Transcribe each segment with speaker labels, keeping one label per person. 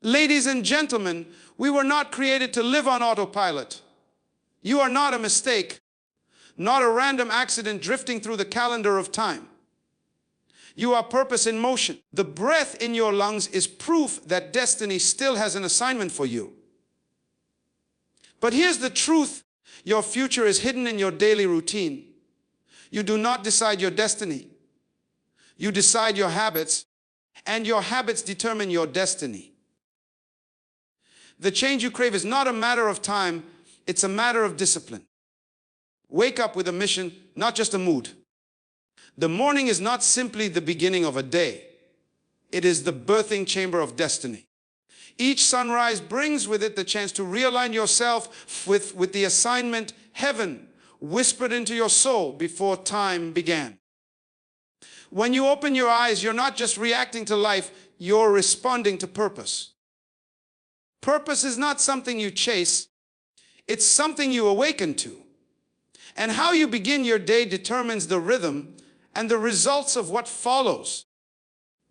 Speaker 1: Ladies and gentlemen, we were not created to live on autopilot. You are not a mistake, not a random accident drifting through the calendar of time. You are purpose in motion. The breath in your lungs is proof that destiny still has an assignment for you. But here's the truth. Your future is hidden in your daily routine. You do not decide your destiny. You decide your habits, and your habits determine your destiny. The change you crave is not a matter of time, it's a matter of discipline. Wake up with a mission, not just a mood. The morning is not simply the beginning of a day. It is the birthing chamber of destiny. Each sunrise brings with it the chance to realign yourself with the assignment heaven whispered into your soul before time began. When you open your eyes, you're not just reacting to life, you're responding to purpose. Purpose is not something you chase, it's something you awaken to. And how you begin your day determines the rhythm and the results of what follows.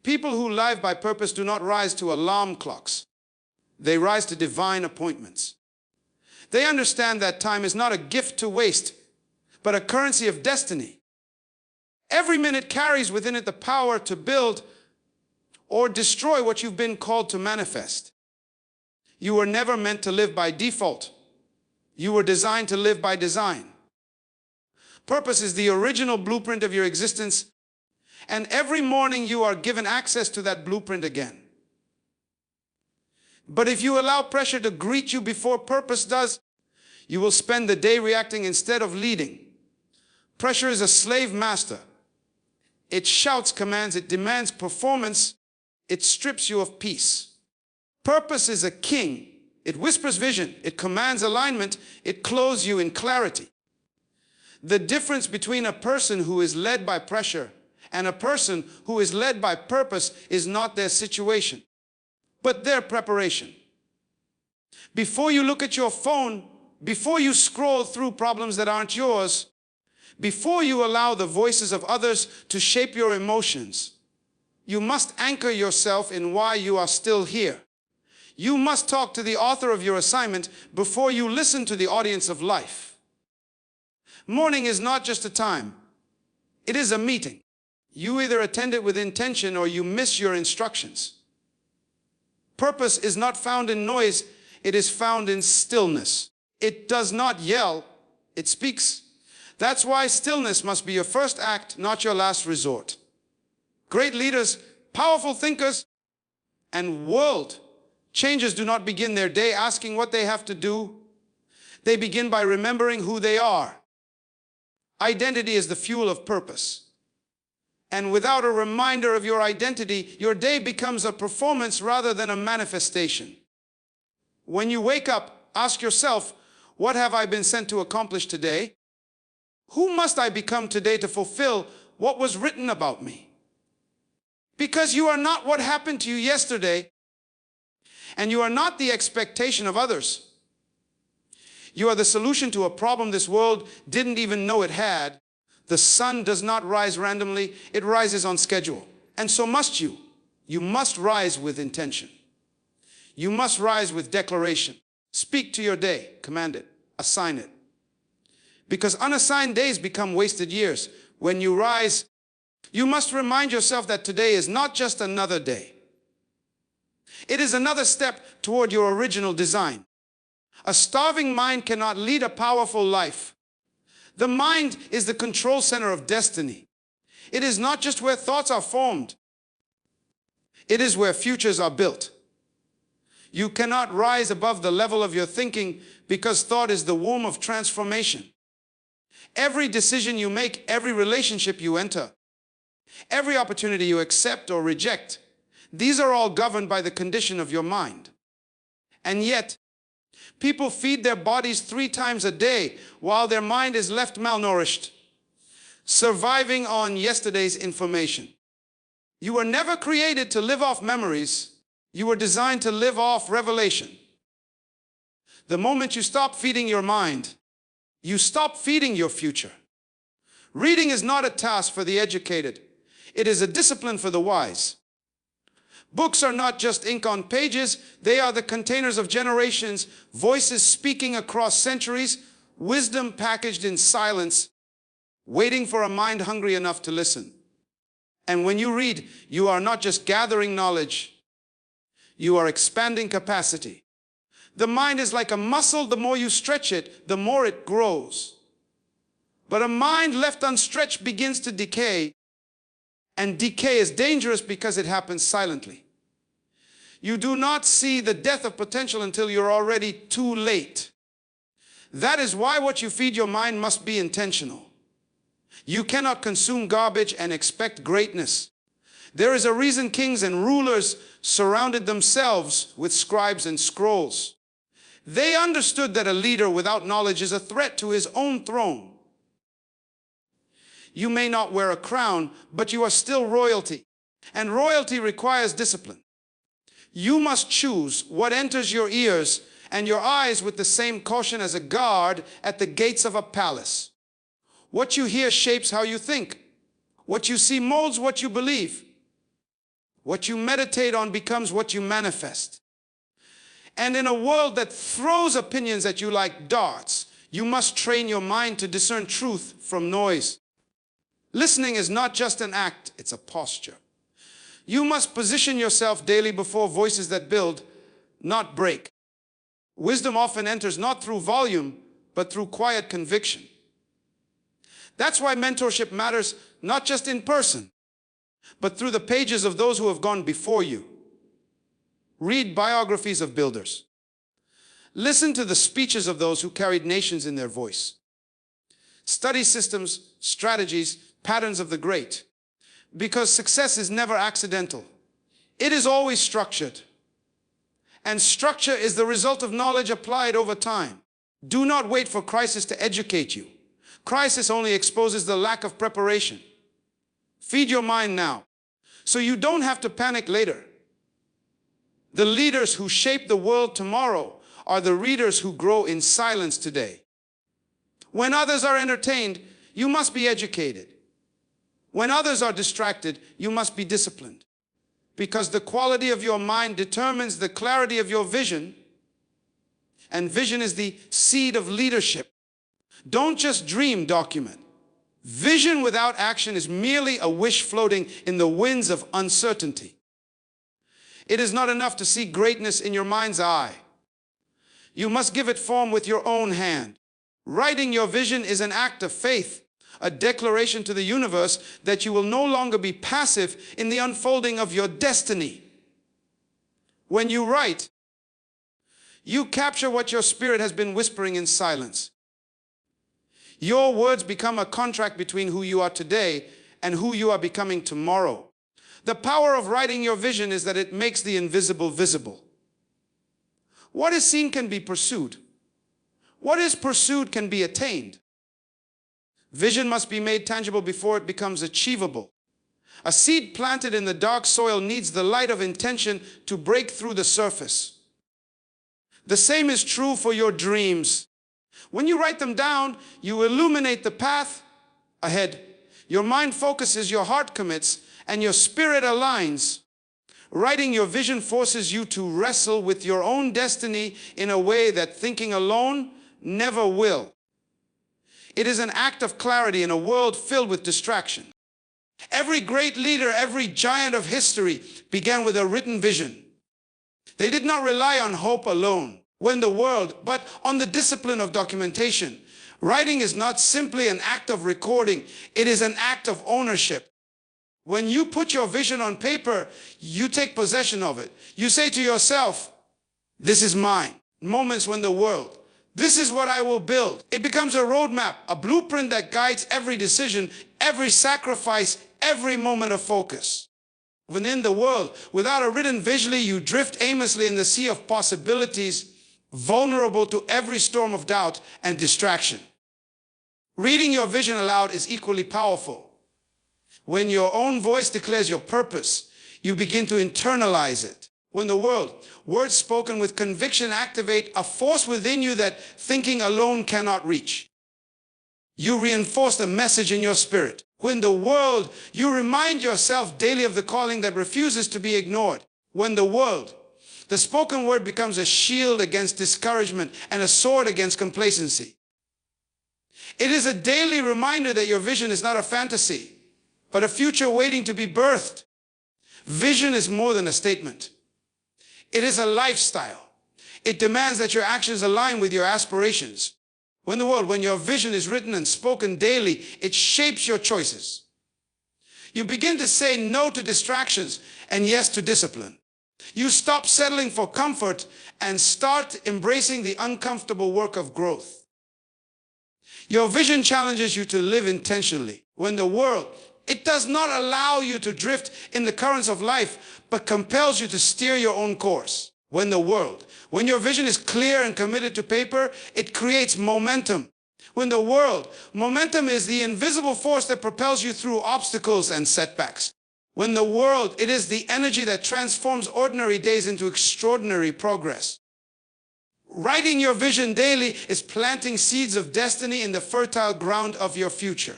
Speaker 1: People who live by purpose do not rise to alarm clocks. They rise to divine appointments. They understand that time is not a gift to waste, but a currency of destiny. Every minute carries within it the power to build or destroy what you've been called to manifest. You were never meant to live by default. You were designed to live by design. Purpose is the original blueprint of your existence, and every morning you are given access to that blueprint again. But if you allow pressure to greet you before purpose does, you will spend the day reacting instead of leading. Pressure is a slave master. It shouts commands, it demands performance, it strips you of peace. Purpose is a king. It whispers vision, it commands alignment, it clothes you in clarity. The difference between a person who is led by pressure and a person who is led by purpose is not their situation, but their preparation. Before you look at your phone, before you scroll through problems that aren't yours, before you allow the voices of others to shape your emotions, you must anchor yourself in why you are still here. You must talk to the author of your assignment before you listen to the audience of life. Morning is not just a time. It is a meeting. You either attend it with intention or you miss your instructions. Purpose is not found in noise. It is found in stillness. It does not yell. It speaks. That's why stillness must be your first act, not your last resort. Great leaders, powerful thinkers, and world changers do not begin their day asking what they have to do. They begin by remembering who they are. Identity is the fuel of purpose. And without a reminder of your identity, your day becomes a performance rather than a manifestation. When you wake up, ask yourself, what have I been sent to accomplish today? Who must I become today to fulfill what was written about me? Because you are not what happened to you yesterday, and you are not the expectation of others. You are the solution to a problem this world didn't even know it had. The sun does not rise randomly, it rises on schedule. And so must you. You must rise with intention. You must rise with declaration. Speak to your day, command it, assign it. Because unassigned days become wasted years. When you rise, you must remind yourself that today is not just another day. It is another step toward your original design. A starving mind cannot lead a powerful life. The mind is the control center of destiny. It is not just where thoughts are formed. It is where futures are built. You cannot rise above the level of your thinking because thought is the womb of transformation. Every decision you make, every relationship you enter, every opportunity you accept or reject, these are all governed by the condition of your mind. And yet, people feed their bodies 3 times a day while their mind is left malnourished, surviving on yesterday's information. You were never created to live off memories. You were designed to live off revelation. The moment you stop feeding your mind, you stop feeding your future. Reading is not a task for the educated. It is a discipline for the wise. Books are not just ink on pages, they are the containers of generations, voices speaking across centuries, wisdom packaged in silence, waiting for a mind hungry enough to listen. And when you read, you are not just gathering knowledge, you are expanding capacity. The mind is like a muscle. The more you stretch it, the more it grows. But a mind left unstretched begins to decay, and decay is dangerous because it happens silently. You do not see the death of potential until you're already too late. That is why what you feed your mind must be intentional. You cannot consume garbage and expect greatness. There is a reason kings and rulers surrounded themselves with scribes and scrolls. They understood that a leader without knowledge is a threat to his own throne. You may not wear a crown, but you are still royalty. And royalty requires discipline. You must choose what enters your ears and your eyes with the same caution as a guard at the gates of a palace. What you hear shapes how you think. What you see molds what you believe. What you meditate on becomes what you manifest. And in a world that throws opinions at you like darts, you must train your mind to discern truth from noise. Listening is not just an act, it's a posture. You must position yourself daily before voices that build, not break. Wisdom often enters not through volume, but through quiet conviction. That's why mentorship matters not just in person, but through the pages of those who have gone before you. Read biographies of builders. Listen to the speeches of those who carried nations in their voice. Study systems, strategies, patterns of the great. Because success is never accidental. It is always structured. And structure is the result of knowledge applied over time. Do not wait for crisis to educate you. Crisis only exposes the lack of preparation. Feed your mind now, so you don't have to panic later. The leaders who shape the world tomorrow are the readers who grow in silence today. When others are entertained, you must be educated. When others are distracted, you must be disciplined. Because the quality of your mind determines the clarity of your vision, and vision is the seed of leadership. Don't just dream, document. Vision without action is merely a wish floating in the winds of uncertainty. It is not enough to see greatness in your mind's eye. You must give it form with your own hand. Writing your vision is an act of faith, a declaration to the universe that you will no longer be passive in the unfolding of your destiny. When you write, you capture what your spirit has been whispering in silence. Your words become a contract between who you are today and who you are becoming tomorrow. The power of writing your vision is that it makes the invisible visible. What is seen can be pursued. What is pursued can be attained. Vision must be made tangible before it becomes achievable. A seed planted in the dark soil needs the light of intention to break through the surface. The same is true for your dreams. When you write them down, you illuminate the path ahead. Your mind focuses, your heart commits, and your spirit aligns. Writing your vision forces you to wrestle with your own destiny in a way that thinking alone never will. It is an act of clarity in a world filled with distraction. Every great leader, every giant of history began with a written vision. They did not rely on hope alone, but on the discipline of documentation. Writing is not simply an act of recording, it is an act of ownership. When you put your vision on paper, you take possession of it. You say to yourself, this is mine. Moments when the world, this is what I will build. It becomes a roadmap, a blueprint that guides every decision, every sacrifice, every moment of focus. Within the world, without a written vision, you drift aimlessly in the sea of possibilities, vulnerable to every storm of doubt and distraction. Reading your vision aloud is equally powerful. When your own voice declares your purpose, you begin to internalize it. When the words spoken with conviction activate a force within you that thinking alone cannot reach. You reinforce the message in your spirit. When you remind yourself daily of the calling that refuses to be ignored. When the spoken word becomes a shield against discouragement and a sword against complacency. It is a daily reminder that your vision is not a fantasy, but a future waiting to be birthed. Vision is more than a statement. It is a lifestyle. It demands that your actions align with your aspirations. When your vision is written and spoken daily, it shapes your choices. You begin to say no to distractions and yes to discipline. You stop settling for comfort and start embracing the uncomfortable work of growth. Your vision challenges you to live intentionally. It does not allow you to drift in the currents of life, but compels you to steer your own course. When your vision is clear and committed to paper, it creates momentum. Momentum is the invisible force that propels you through obstacles and setbacks. It is the energy that transforms ordinary days into extraordinary progress. Writing your vision daily is planting seeds of destiny in the fertile ground of your future.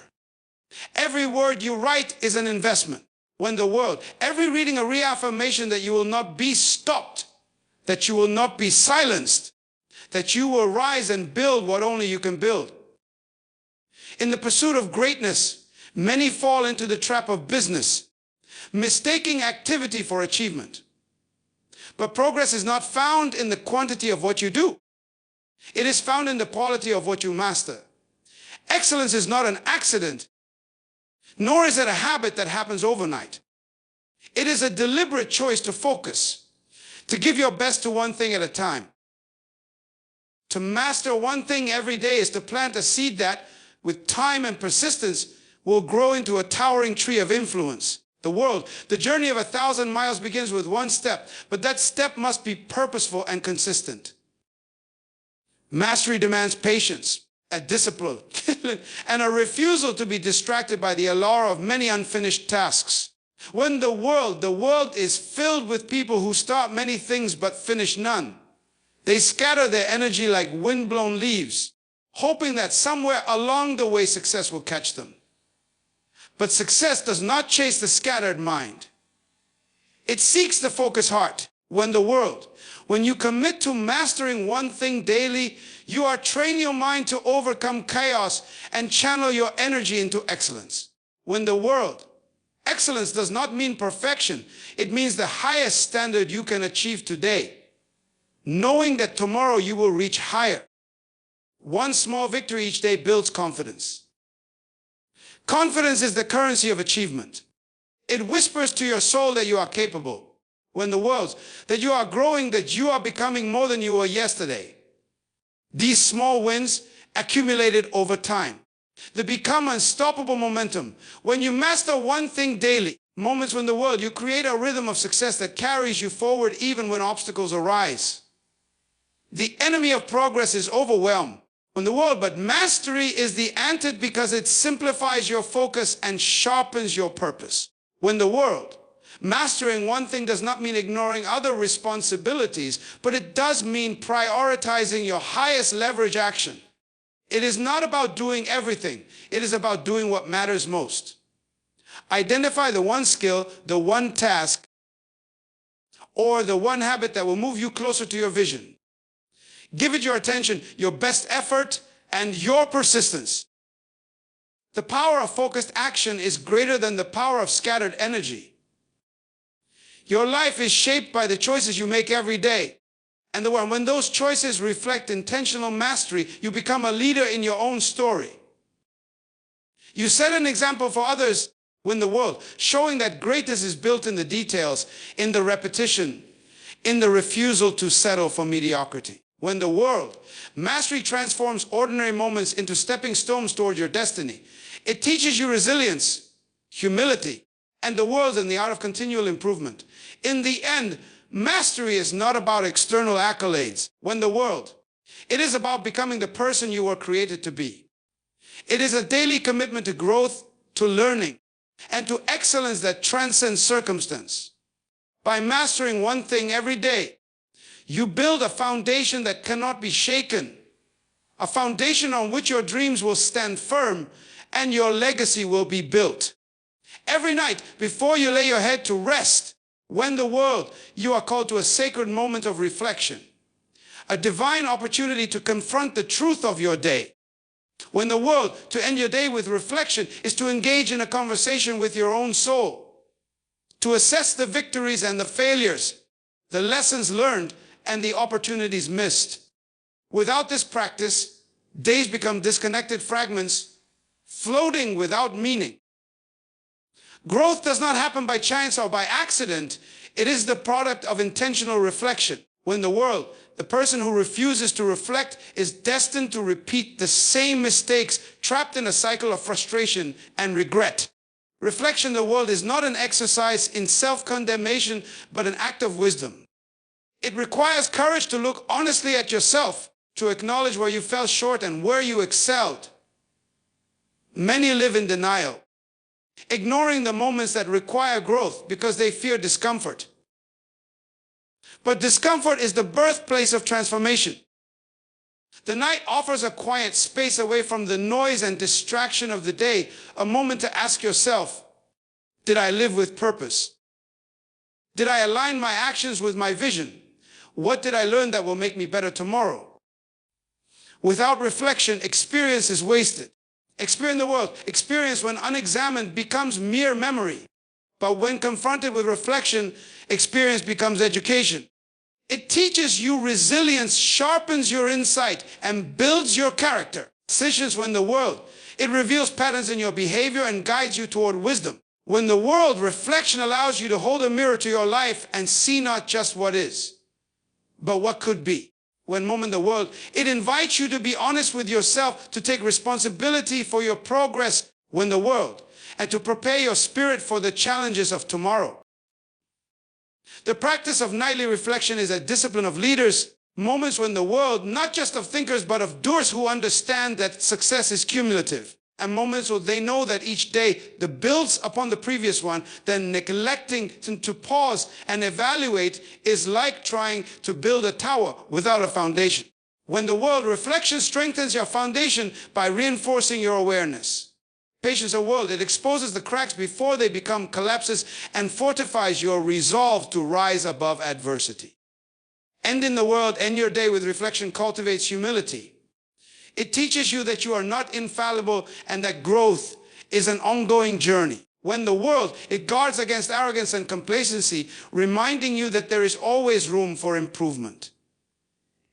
Speaker 1: Every word you write is an investment. Every reading a reaffirmation that you will not be stopped, that you will not be silenced, that you will rise and build what only you can build. In the pursuit of greatness, many fall into the trap of business, mistaking activity for achievement. But progress is not found in the quantity of what you do. It is found in the quality of what you master. Excellence is not an accident, nor is it a habit that happens overnight. It is a deliberate choice to focus, to give your best to one thing at a time. To master one thing every day is to plant a seed that, with time and persistence, will grow into a towering tree of influence. The journey of 1,000 miles begins with one step, but that step must be purposeful and consistent. Mastery demands patience, a discipline, and a refusal to be distracted by the allure of many unfinished tasks. The world is filled with people who start many things but finish none. They scatter their energy like wind-blown leaves, hoping that somewhere along the way success will catch them. But success does not chase the scattered mind. It seeks the focused heart. When you commit to mastering one thing daily, you are training your mind to overcome chaos and channel your energy into excellence. Excellence does not mean perfection. It means the highest standard you can achieve today, knowing that tomorrow you will reach higher. One small victory each day builds confidence. Confidence is the currency of achievement. It whispers to your soul that you are capable. That you are growing, that you are becoming more than you were yesterday. These small wins accumulated over time. They become unstoppable momentum. When you master one thing daily, you create a rhythm of success that carries you forward even when obstacles arise. The enemy of progress is overwhelm. But mastery is the antidote because it simplifies your focus and sharpens your purpose. Mastering one thing does not mean ignoring other responsibilities, but it does mean prioritizing your highest leverage action. It is not about doing everything. It is about doing what matters most. Identify the one skill, the one task, or the one habit that will move you closer to your vision. Give it your attention, your best effort, and your persistence. The power of focused action is greater than the power of scattered energy. Your life is shaped by the choices you make every day. And when those choices reflect intentional mastery, you become a leader in your own story. You set an example for others showing that greatness is built in the details, in the repetition, in the refusal to settle for mediocrity. Mastery transforms ordinary moments into stepping stones toward your destiny. It teaches you resilience, humility, and the art of continual improvement. In the end, mastery is not about external accolades. It is about becoming the person you were created to be. It is a daily commitment to growth, to learning, and to excellence that transcends circumstance. By mastering one thing every day, you build a foundation that cannot be shaken, a foundation on which your dreams will stand firm and your legacy will be built. Every night, before you lay your head to rest, When the world, you are called to a sacred moment of reflection, a divine opportunity to confront the truth of your day. When the world, to end your day with reflection, is to engage in a conversation with your own soul, to assess the victories and the failures, the lessons learned and the opportunities missed. Without this practice, days become disconnected fragments, floating without meaning. Growth does not happen by chance or by accident. It is the product of intentional reflection. When the world, the person who refuses to reflect, is destined to repeat the same mistakes, trapped in a cycle of frustration and regret. Reflection, the world, is not an exercise in self-condemnation, but an act of wisdom. It requires courage to look honestly at yourself, to acknowledge where you fell short and where you excelled. Many live in denial, ignoring the moments that require growth because they fear discomfort. But discomfort is the birthplace of transformation. The night offers a quiet space away from the noise and distraction of the day, a moment to ask yourself, did I live with purpose? Did I align my actions with my vision? What did I learn that will make me better tomorrow? Without reflection, experience is wasted. Experience when unexamined becomes mere memory. But when confronted with reflection, experience becomes education. It teaches you resilience, sharpens your insight, and builds your character. Decisions when the world, it reveals patterns in your behavior and guides you toward wisdom. When the world, reflection allows you to hold a mirror to your life and see not just what is, but what could be. When moment the world, it invites you to be honest with yourself, to take responsibility for your progress when the world, and to prepare your spirit for the challenges of tomorrow. The practice of nightly reflection is a discipline of leaders, moments when the world, not just of thinkers, but of doers who understand that success is cumulative, and moments where they know that each day that builds upon the previous one, then neglecting to pause and evaluate is like trying to build a tower without a foundation. When the world, reflection strengthens your foundation by reinforcing your awareness. Patience of world, it exposes the cracks before they become collapses and fortifies your resolve to rise above adversity. Ending the world, end your day with reflection cultivates humility. It teaches you that you are not infallible and that growth is an ongoing journey. When the world, it guards against arrogance and complacency, reminding you that there is always room for improvement.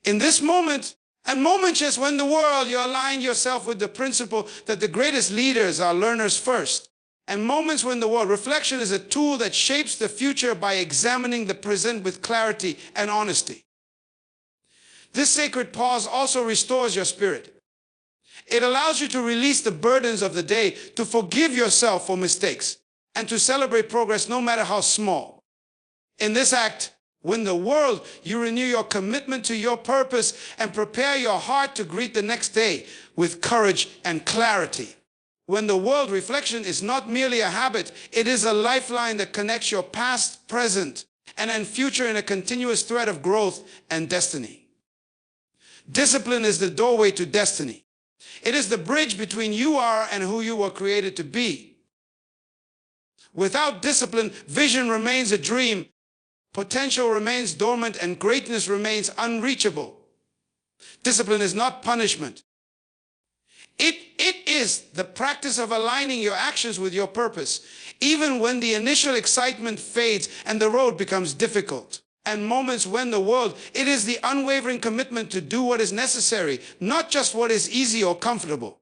Speaker 1: In this moment, and moments just when the world, you align yourself with the principle that the greatest leaders are learners first. And moments when the world, reflection is a tool that shapes the future by examining the present with clarity and honesty. This sacred pause also restores your spirit. It allows you to release the burdens of the day, to forgive yourself for mistakes, and to celebrate progress no matter how small. In this act, when the world, you renew your commitment to your purpose and prepare your heart to greet the next day with courage and clarity. When the world, reflection is not merely a habit, it is a lifeline that connects your past, present, and future in a continuous thread of growth and destiny. Discipline is the doorway to destiny. It is the bridge between you are and who you were created to be. Without discipline, vision remains a dream, potential remains dormant, and greatness remains unreachable. Discipline is not punishment. It is the practice of aligning your actions with your purpose, even when the initial excitement fades and the road becomes difficult. And moments when the world, it is the unwavering commitment to do what is necessary, not just what is easy or comfortable.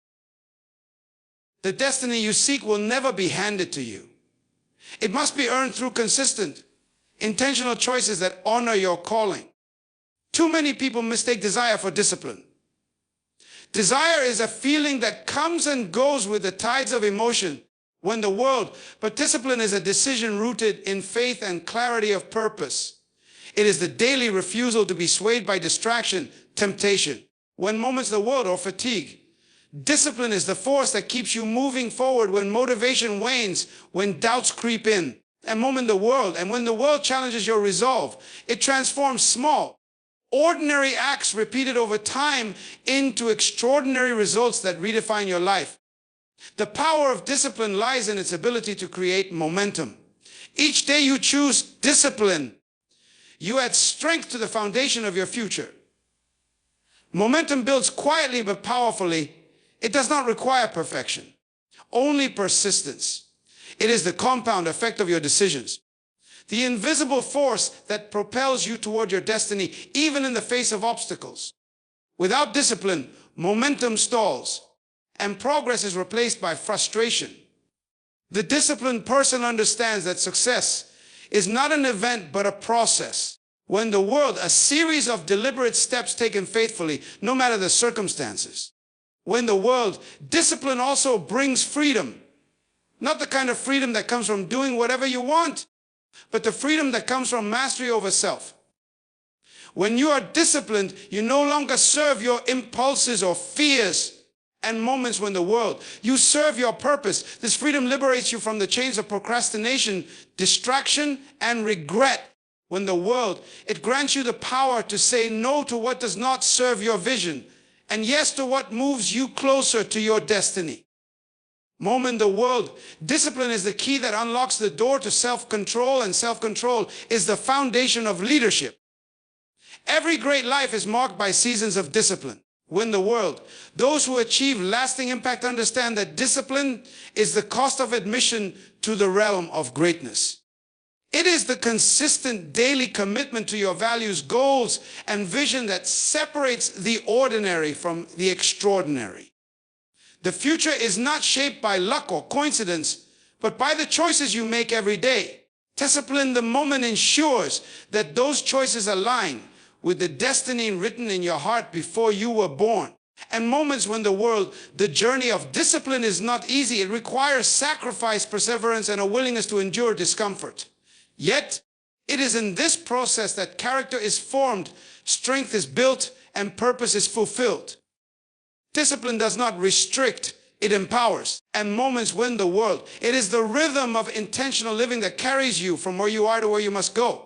Speaker 1: The destiny you seek will never be handed to you. It must be earned through consistent, intentional choices that honor your calling. Too many people mistake desire for discipline. Desire is a feeling that comes and goes with the tides of emotion when the world, but discipline is a decision rooted in faith and clarity of purpose. It is the daily refusal to be swayed by distraction, temptation. When moments the world or fatigue, discipline is the force that keeps you moving forward when motivation wanes, when doubts creep in. And when the world challenges your resolve, it transforms small, ordinary acts repeated over time into extraordinary results that redefine your life. The power of discipline lies in its ability to create momentum. Each day you choose discipline, you add strength to the foundation of your future. Momentum builds quietly but powerfully. It does not require perfection, only persistence. It is the compound effect of your decisions, the invisible force that propels you toward your destiny, even in the face of obstacles. Without discipline, momentum stalls, and progress is replaced by frustration. The disciplined person understands that success is not an event but a process. When the world, a series of deliberate steps taken faithfully, no matter the circumstances. When the world, discipline also brings freedom. Not the kind of freedom that comes from doing whatever you want, but the freedom that comes from mastery over self. When you are disciplined, you no longer serve your impulses or fears and moments when the world. You serve your purpose. This freedom liberates you from the chains of procrastination, distraction, and regret. When the world, it grants you the power to say no to what does not serve your vision, and yes to what moves you closer to your destiny. Moment the world, discipline is the key that unlocks the door to self-control, and self-control is the foundation of leadership. Every great life is marked by seasons of discipline. Win the world. Those who achieve lasting impact understand that discipline is the cost of admission to the realm of greatness. It is the consistent daily commitment to your values, goals, and vision that separates the ordinary from the extraordinary. The future is not shaped by luck or coincidence, but by the choices you make every day. Discipline the moment ensures that those choices align with the destiny written in your heart before you were born. And moments when the journey of discipline is not easy. It requires sacrifice, perseverance, and a willingness to endure discomfort. Yet, it is in this process that character is formed, strength is built, and purpose is fulfilled. Discipline does not restrict, it empowers. And moments win the world. It is the rhythm of intentional living that carries you from where you are to where you must go.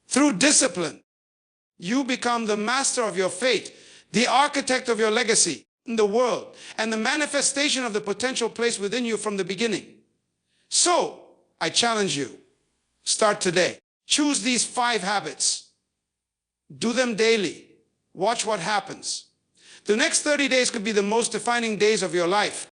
Speaker 1: Through discipline, you become the master of your fate, the architect of your legacy in the world, and the manifestation of the potential placed within you from the beginning. So, I challenge you, start today. Choose these 5 habits. Do them daily. Watch what happens. The next 30 days could be the most defining days of your life.